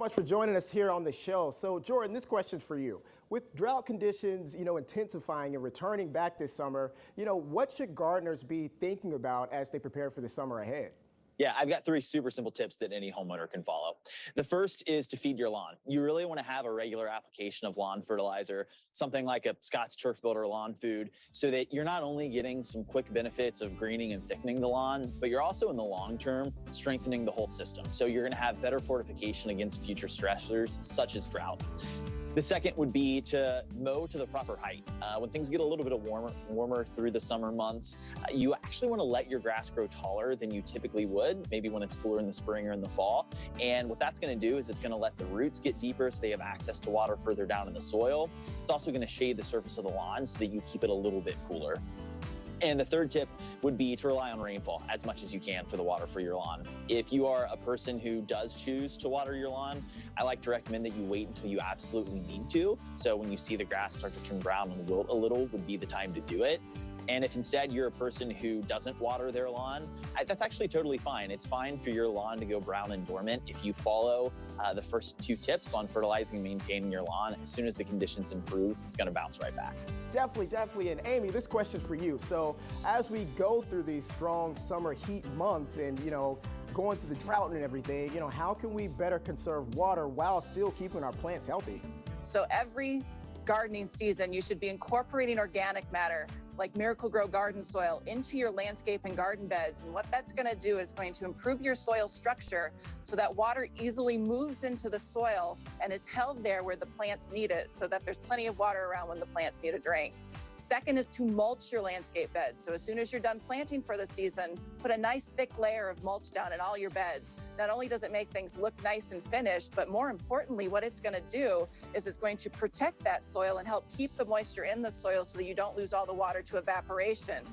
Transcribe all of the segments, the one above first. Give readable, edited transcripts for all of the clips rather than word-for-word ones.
much for joining us here on the show. So, Jordan, this question's for you. With drought conditions, intensifying and returning back this summer, what should gardeners be thinking about as they prepare for the summer ahead? Yeah, I've got 3 super simple tips that any homeowner can follow. The first is to feed your lawn. You really want to have a regular application of lawn fertilizer, something like a Scott's Turf Builder lawn food, so that you're not only getting some quick benefits of greening and thickening the lawn, but you're also in the long term strengthening the whole system. So you're going to have better fortification against future stressors such as drought. The second would be to mow to the proper height. When things get a little bit warmer through the summer months, you actually want to let your grass grow taller than you typically would, maybe when it's cooler in the spring or in the fall. And what that's going to do is it's going to let the roots get deeper so they have access to water further down in the soil. It's also going to shade the surface of the lawn so that you keep it a little bit cooler. And the third tip would be to rely on rainfall as much as you can for the water for your lawn. If you are a person who does choose to water your lawn, I like to recommend that you wait until you absolutely need to. So when you see the grass start to turn brown and wilt a little would be the time to do it. And if instead you're a person who doesn't water their lawn, that's actually totally fine. It's fine for your lawn to go brown and dormant if you follow the first 2 tips on fertilizing and maintaining your lawn. As soon as the conditions improve, it's going to bounce right back. Definitely. And Amy, this question's for you. So as we go through these strong summer heat months and, going through the drought and everything, how can we better conserve water while still keeping our plants healthy? So every gardening season, you should be incorporating organic matter like Miracle-Gro garden soil into your landscape and garden beds. And what that's going to do is going to improve your soil structure so that water easily moves into the soil and is held there where the plants need it so that there's plenty of water around when the plants need a drink. Second is to mulch your landscape beds. So as soon as you're done planting for the season, put a nice thick layer of mulch down in all your beds. Not only does it make things look nice and finished, but more importantly, what it's going to do is it's going to protect that soil and help keep the moisture in the soil so that you don't lose all the water to evaporation.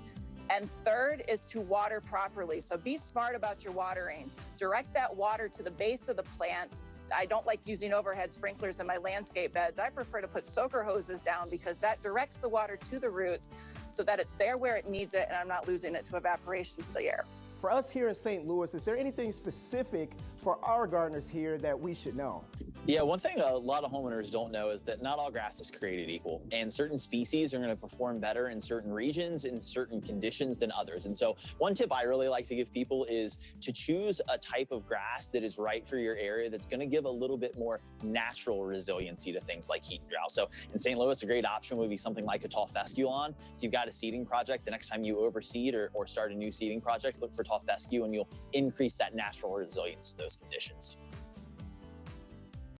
And third is to water properly. So be smart about your watering. Direct that water to the base of the plants. I don't like using overhead sprinklers in my landscape beds. I prefer to put soaker hoses down because that directs the water to the roots so that it's there where it needs it and I'm not losing it to evaporation to the air. For us here in St. Louis, is there anything specific for our gardeners here that we should know? Yeah, one thing a lot of homeowners don't know is that not all grass is created equal, and certain species are going to perform better in certain regions, in certain conditions than others. And so one tip I really like to give people is to choose a type of grass that is right for your area that's going to give a little bit more natural resiliency to things like heat and drought. So in St. Louis, a great option would be something like a tall fescue lawn. If you've got a seeding project, the next time you overseed or start a new seeding project, look for tall fescue and you'll increase that natural resilience to those conditions.